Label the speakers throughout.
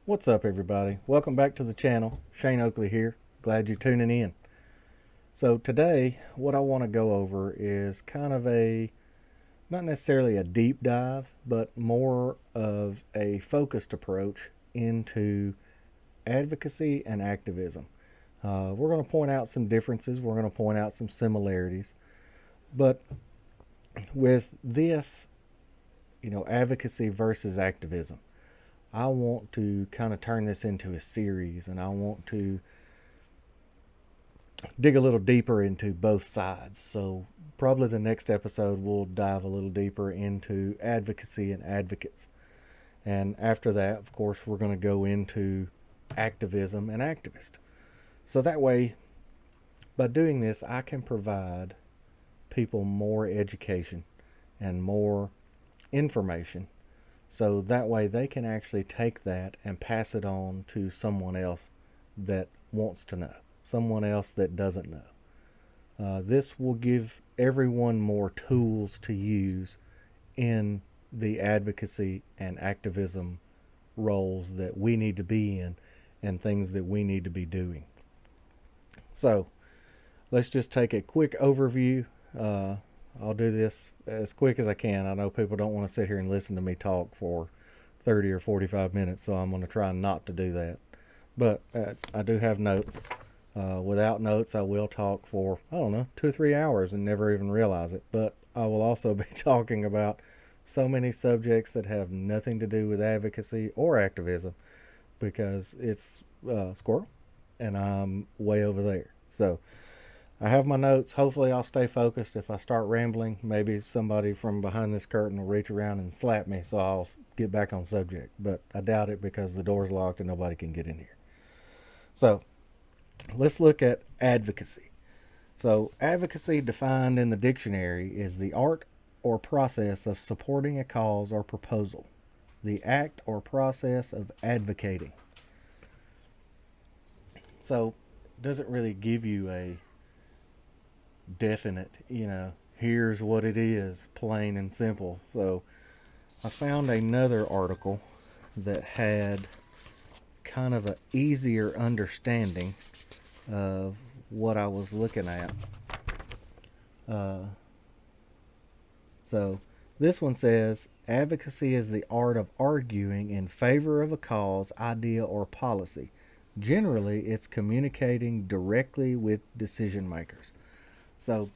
Speaker 1: What's up, everybody? Welcome back to the channel. Shane Oakley here. Glad you're tuning in. So today, what I want to go over is kind of not necessarily a deep dive, but more of a focused approach into advocacy and activism. We're going to point out some differences. We're going to point out some similarities. But with this, advocacy versus activism, I want to kind of turn this into a series, and I want to dig a little deeper into both sides. So, probably the next episode, we'll dive a little deeper into advocacy and advocates. And after that, of course, we're going to go into activism and activist. So, that way, by doing this, I can provide people more education and more information, so that way they can actually take that and pass it on to someone else that wants to know, someone else that doesn't know. This will give everyone more tools to use in the advocacy and activism roles that we need to be in and things that we need to be doing. So let's just take a quick overview. I'll do this as quick as I can. I know people don't want to sit here and listen to me talk for 30 or 45 minutes, so I'm going to try not to do that. But I do have notes. Without notes, I will talk for, 2 or 3 hours and never even realize it. But I will also be talking about so many subjects that have nothing to do with advocacy or activism, because it's squirrel and I'm way over there. So I have my notes. Hopefully I'll stay focused. If I start rambling, maybe somebody from behind this curtain will reach around and slap me, so I'll get back on subject. But I doubt it, because the door's locked and nobody can get in here. So let's look at advocacy. So advocacy, defined in the dictionary, is the art or process of supporting a cause or proposal. The act or process of advocating. So it doesn't really give you a definite, here's what it is, plain and simple. So I found another article that had kind of an easier understanding of what I was looking at. So this one says advocacy is the art of arguing in favor of a cause, idea, or policy. Generally, it's communicating directly with decision makers. So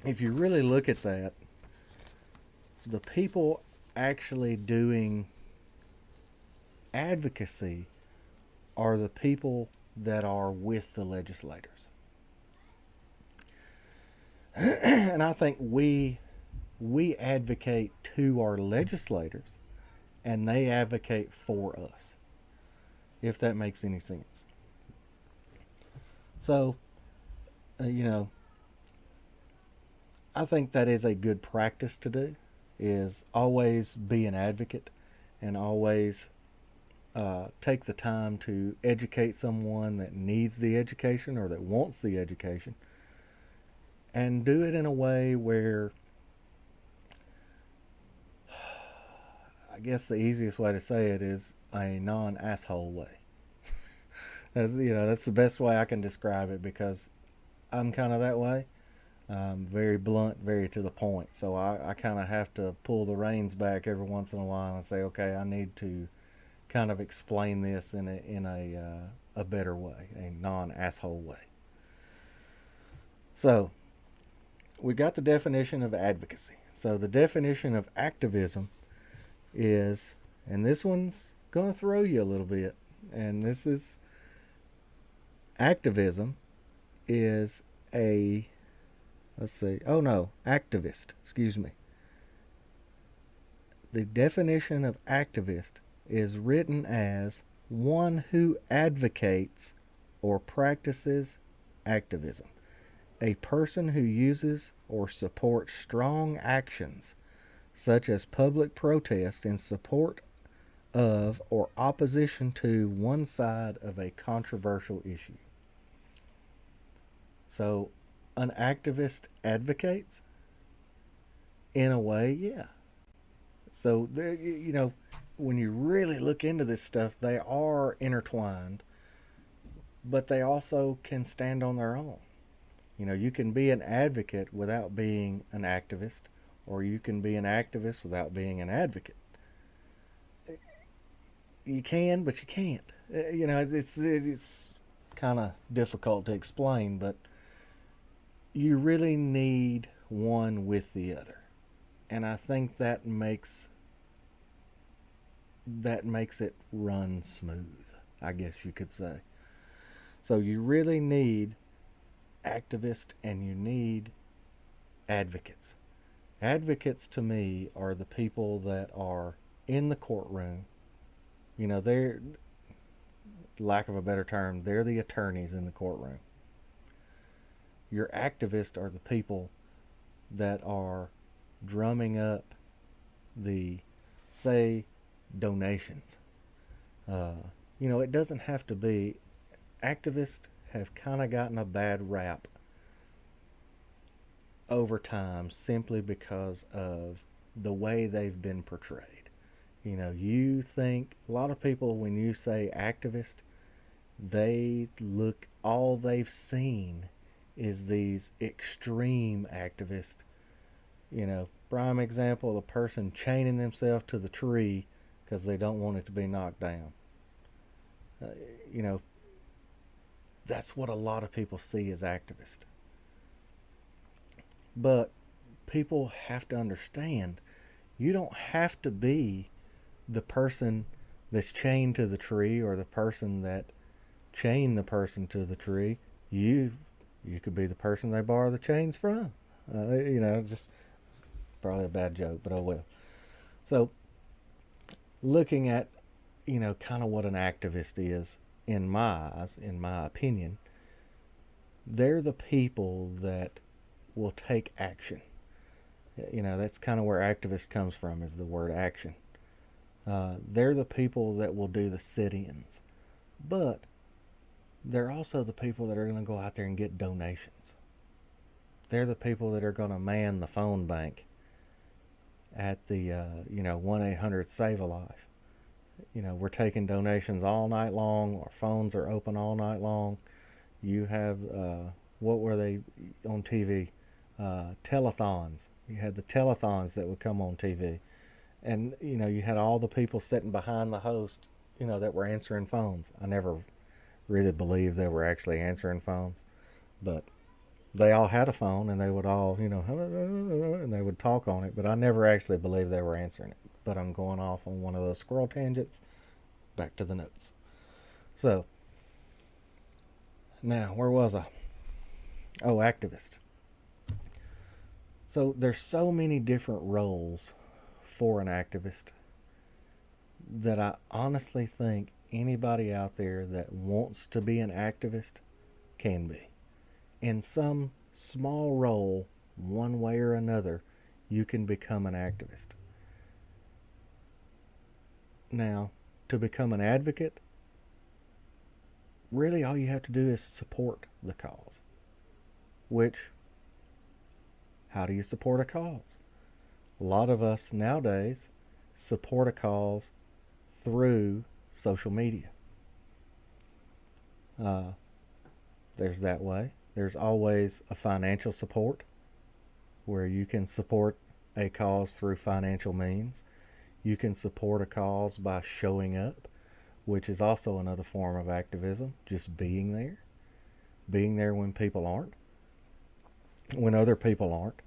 Speaker 1: if you really look at that, the people actually doing advocacy are the people that are with the legislators. And I think we advocate to our legislators, and they advocate for us, if that makes any sense. So, I think that is a good practice to do, is always be an advocate and always take the time to educate someone that needs the education or that wants the education, and do it in a way where, I guess the easiest way to say it is a non-asshole way. That's the best way I can describe it, because I'm kind of that way. Very blunt, very to the point. So I kind of have to pull the reins back every once in a while and say, okay, I need to kind of explain this in a better way, a non-asshole way. So we got the definition of advocacy. So the definition of activism is, and this one's going to throw you a little bit, and this is, activism is a, activist, excuse me. The definition of activist is written as one who advocates or practices activism, a person who uses or supports strong actions such as public protest in support of or opposition to one side of a controversial issue. So an activist advocates? In a way, yeah. So there, when you really look into this stuff, they are intertwined, but they also can stand on their own. You know, you can be an advocate without being an activist, or you can be an activist without being an advocate. You can, but you can't. You know, it's kind of difficult to explain, but you really need one with the other, and I think that makes it run smooth, I guess you could say. So you really need activists and you need advocates. Advocates to me are the people that are in the courtroom. You know, they're, lack of a better term, they're the attorneys in the courtroom. Your activists are the people that are drumming up the, say, donations. Uh, you know, it doesn't have to be. Activists have kind of gotten a bad rap over time simply because of the way they've been portrayed. You know, you think a lot of people, when you say activist, they look, all they've seen is these extreme activists. You know, prime example, a person chaining themselves to the tree because they don't want it to be knocked down. Uh, you know, that's what a lot of people see as activists. But people have to understand you don't have to be the person that's chained to the tree or the person that chained the person to the tree. You could be the person they borrow the chains from. You know, just probably a bad joke, but oh well. So looking at, you know, kind of what an activist is in my eyes, in my opinion, they're the people that will take action. You know, that's kind of where activist comes from, is the word action. They're the people that will do the sit-ins, but they're also the people that are going to go out there and get donations. They're the people that are going to man the phone bank at the 1-800-SAVE-A-LIFE. You know, we're taking donations all night long. Our phones are open all night long. You have what were they on TV? Telethons. You had the telethons that would come on TV, and you know, you had all the people sitting behind the host, you know, that were answering phones. I never really believed they were actually answering phones, but they all had a phone and they would all, you know, and they would talk on it, but I never actually believed they were answering it. But I'm going off on one of those squirrel tangents. Back to the notes. So now, where was I? Oh, activist. So there's so many different roles for an activist that I honestly think anybody out there that wants to be an activist can be. In some small role, one way or another, you can become an activist. Now, to become an advocate, really all you have to do is support the cause. Which, how do you support a cause? A lot of us nowadays support a cause through social media. There's that way. There's always a financial support where you can support a cause through financial means. You can support a cause by showing up, which is also another form of activism, just being there. Being there when people aren't, when other people aren't.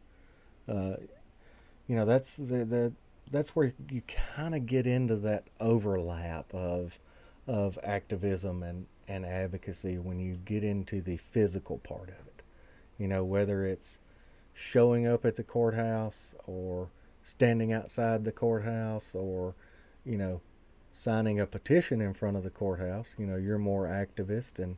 Speaker 1: You know, that's where you kind of get into that overlap of activism and advocacy when you get into the physical part of it. You know, whether it's showing up at the courthouse or standing outside the courthouse or, you know, signing a petition in front of the courthouse. You know, you're more activist, and,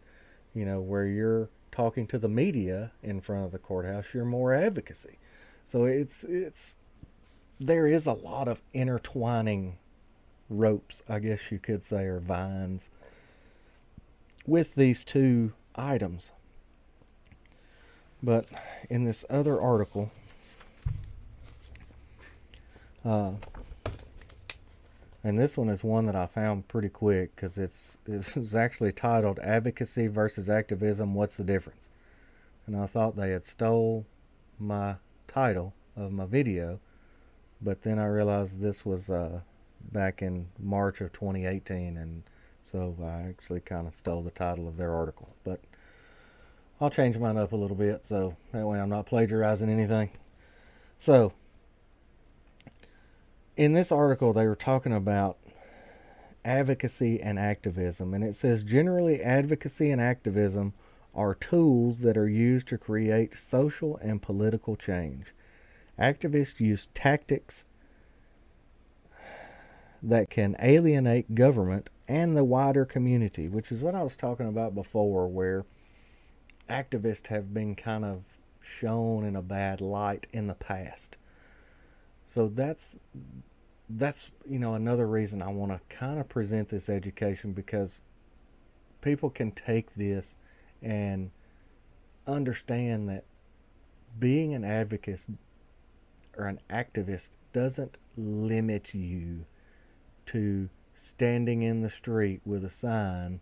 Speaker 1: you know, where you're talking to the media in front of the courthouse, you're more advocacy. So it's there is a lot of intertwining ropes, I guess you could say, or vines with these two items. But in this other article, And this one is one that I found pretty quick because it was actually titled Advocacy versus Activism, What's the Difference? And I thought they had stole my title of my video, but then I realized this was back in March of 2018, and so I actually kind of stole the title of their article. But I'll change mine up a little bit so that way I'm not plagiarizing anything. So, in this article, they were talking about advocacy and activism, and it says generally advocacy and activism are tools that are used to create social and political change. Activists use tactics that can alienate government and the wider community, which is what I was talking about before, where activists have been kind of shown in a bad light in the past. So that's another reason I want to kind of present this education, because people can take this and understand that being an advocate or an activist doesn't limit you to standing in the street with a sign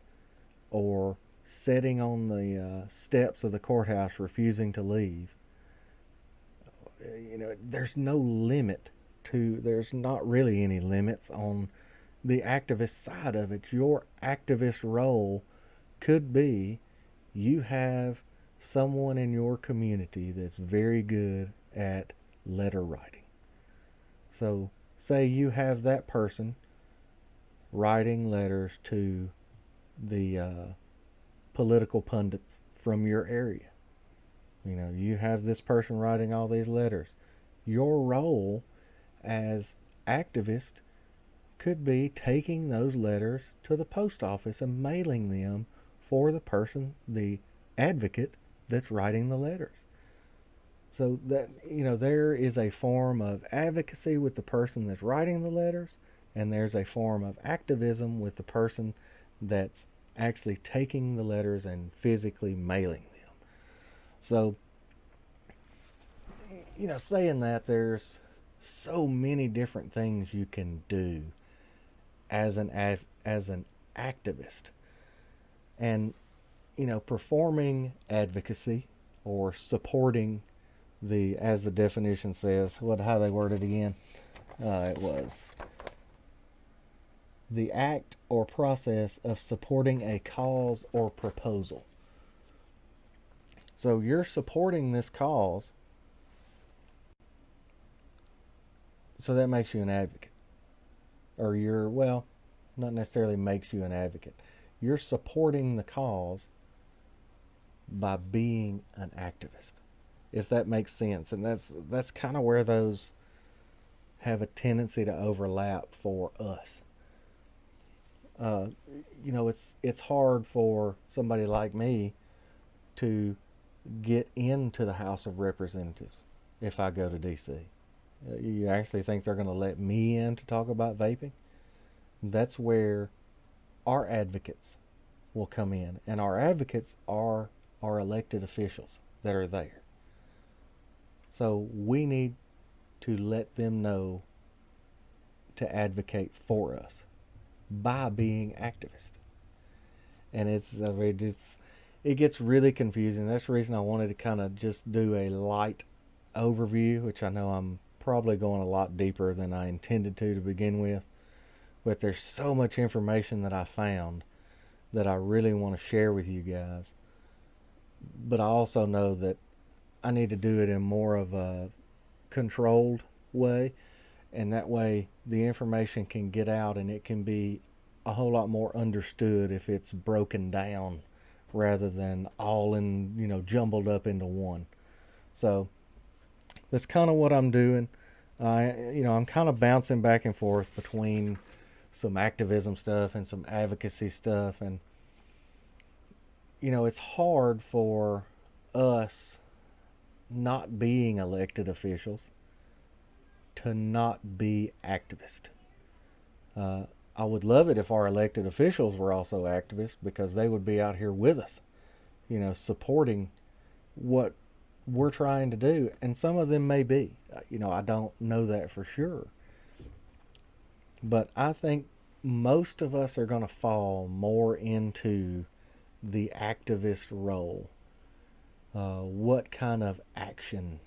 Speaker 1: or sitting on the steps of the courthouse refusing to leave. There's no limit there's not really any limits on the activist side of it. Your activist role could be you have someone in your community that's very good at letter writing. So, say you have that person writing letters to the political pundits from your area. You have this person writing all these letters. Your role as activist could be taking those letters to the post office and mailing them for the person, the advocate that's writing the letters. So that, there is a form of advocacy with the person that's writing the letters, and there's a form of activism with the person that's actually taking the letters and physically mailing them. So, saying that, there's so many different things you can do as an activist, and performing advocacy or supporting as the definition says, how they word it again? It was the act or process of supporting a cause or proposal. So you're supporting this cause, so that makes you an advocate. Or not necessarily makes you an advocate. You're supporting the cause by being an activist, if that makes sense. And that's kind of where those have a tendency to overlap for us. It's hard for somebody like me to get into the House of Representatives if I go to DC. You actually think they're going to let me in to talk about vaping? That's where our advocates will come in, and our advocates are our elected officials that are there. So we need to let them know to advocate for us by being activists. And it gets really confusing. That's the reason I wanted to kind of just do a light overview, which I know I'm probably going a lot deeper than I intended to begin with. But there's so much information that I found that I really want to share with you guys. But I also know that I need to do it in more of a controlled way, and that way the information can get out and it can be a whole lot more understood if it's broken down rather than all jumbled up into one. So that's kind of what I'm doing. I'm kind of bouncing back and forth between some activism stuff and some advocacy stuff, and it's hard for us not being elected officials to not be activist. I would love it if our elected officials were also activists, because they would be out here with us, supporting what we're trying to do. And some of them may be. I don't know that for sure. But I think most of us are going to fall more into the activist role. What kind of action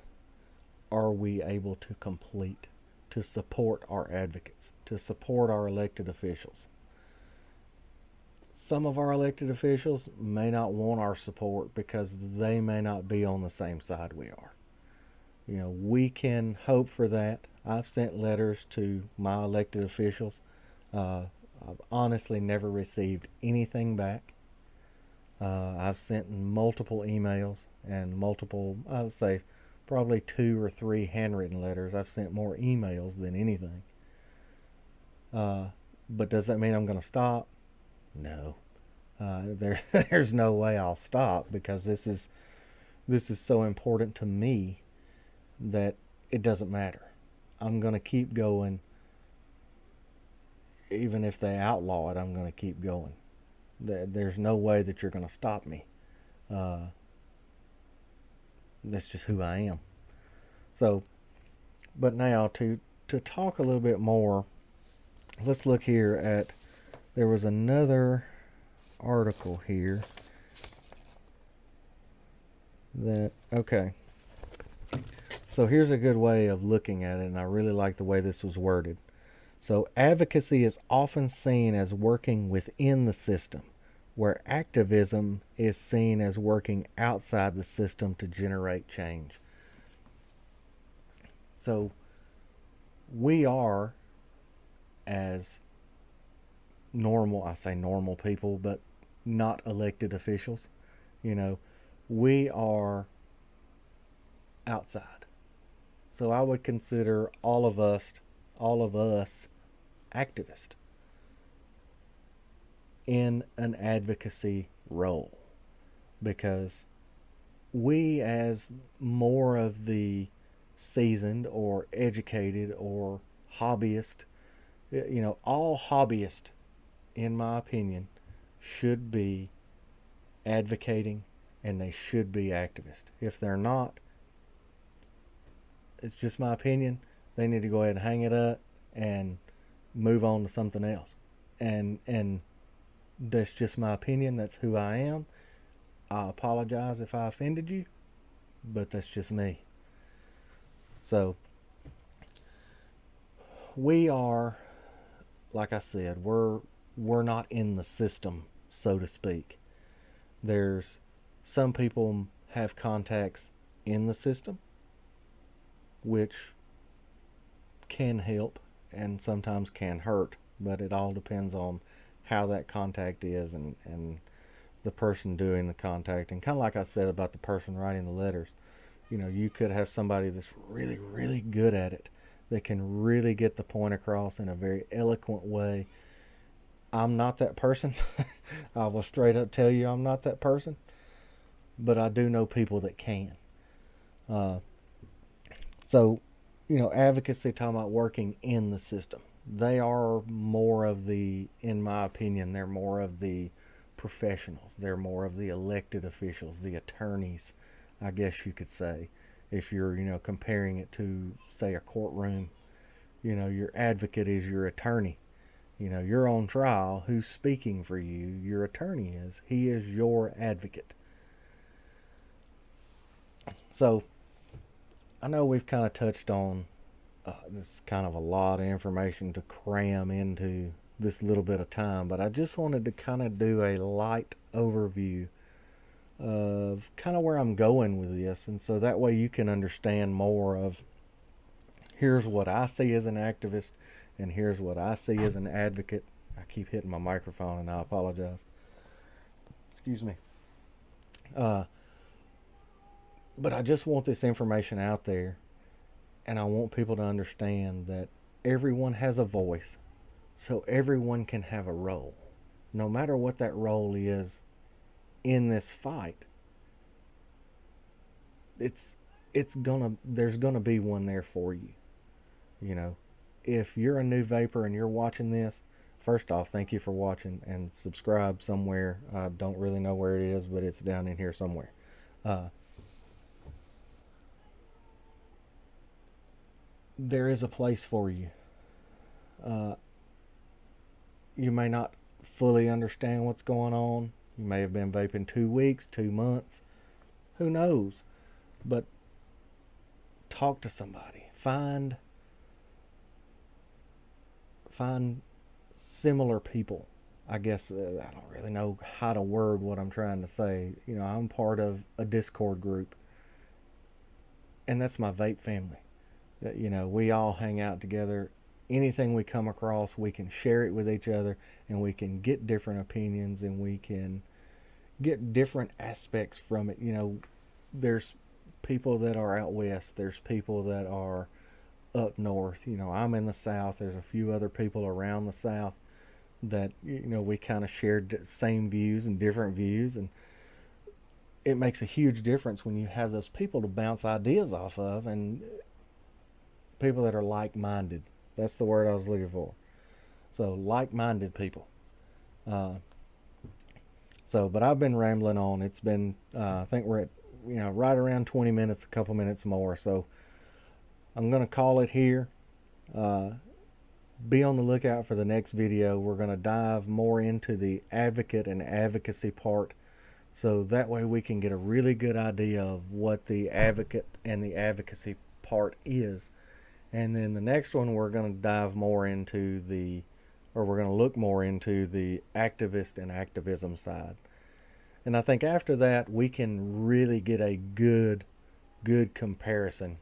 Speaker 1: are we able to complete to support our advocates, to support our elected officials? Some of our elected officials may not want our support because they may not be on the same side we are. We can hope for that. I've sent letters to my elected officials. I've honestly never received anything back. I've sent multiple emails and multiple, I would say, probably 2 or 3 handwritten letters. I've sent more emails than anything. Uh, but does that mean I'm going to stop? No. There's no way I'll stop because this is so important to me that it doesn't matter. I'm going to keep going. Even if they outlaw it, I'm going to keep going. There's no way that you're going to stop me. Uh, that's just who I am. So, but now to talk a little bit more, let's look here at. There was another article here that okay. So here's a good way of looking at it, and I really like the way this was worded. So advocacy is often seen as working within the system, where activism is seen as working outside the system to generate change. So we are, as normal, I say normal people, but not elected officials, you know, we are outside. So I would consider all of us activists in an advocacy role because we, as more of the seasoned or educated or hobbyist, all hobbyists, in my opinion, should be advocating and they should be activists. If they're not, it's just my opinion, they need to go ahead and hang it up and move on to something else. And that's just my opinion. That's who I am. I apologize if I offended you, but that's just me. So we are, like I said, we're not in the system, so to speak. There's some people have contacts in the system, which can help and sometimes can hurt, but it all depends on how that contact is and the person doing the contact. And kind of like I said about the person writing the letters, you could have somebody that's really, really good at it, that can really get the point across in a very eloquent way. I'm not that person. I will straight up tell you I'm not that person, but I do know people that can. Uh, so, advocacy, talking about working in the system. They are more of the, in my opinion, they're more of the professionals. They're more of the elected officials, the attorneys, I guess you could say. If you're, comparing it to, say, a courtroom, your advocate is your attorney. You're on trial. Who's speaking for you? Your attorney is. He is your advocate. So, I know we've kind of touched on this kind of a lot of information to cram into this little bit of time, but I just wanted to kind of do a light overview of kind of where I'm going with this, and so that way you can understand more of here's what I see as an activist and here's what I see as an advocate. I keep hitting my microphone and I apologize. Excuse me. Uh, but I just want this information out there, and I want people to understand that everyone has a voice, so everyone can have a role. No matter what that role is in this fight, there's gonna be one there for you. You know, if you're a new vapor and you're watching this, first off, thank you for watching and subscribe somewhere. I don't really know where it is, but it's down in here somewhere. Uh, there is a place for you. Uh, you may not fully understand what's going on. You may have been vaping 2 weeks, 2 months, who knows? But talk to somebody. Find similar people. I guess I don't really know how to word what I'm trying to say. I'm part of a Discord group, and that's my vape family. We all hang out together. Anything we come across, we can share it with each other, and we can get different opinions, and we can get different aspects from it. There's people that are out west. There's people that are up north. I'm in the south. There's a few other people around the south that we kind of shared the same views and different views, and it makes a huge difference when you have those people to bounce ideas off of, and people that are like-minded. That's the word I was looking for. So like-minded people. But I've been rambling on. It's been I think we're at right around 20 minutes, a couple minutes more. So I'm going to call it here. Be on the lookout for the next video. We're going to dive more into the advocate and advocacy part, so that way we can get a really good idea of what the advocate and the advocacy part is. And then the next one, we're going to dive more into we're going to look more into the activist and activism side. And I think after that, we can really get a good comparison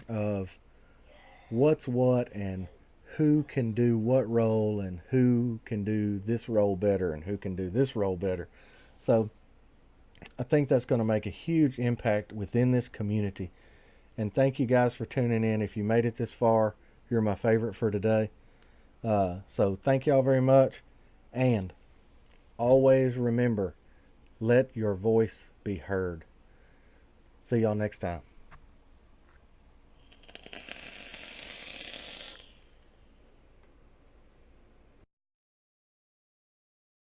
Speaker 1: of what's what and who can do what role and who can do this role better and who can do this role better. So I think that's going to make a huge impact within this community. And thank you guys for tuning in. If you made it this far, you're my favorite for today. So thank y'all very much. And always remember, let your voice be heard. See y'all next time.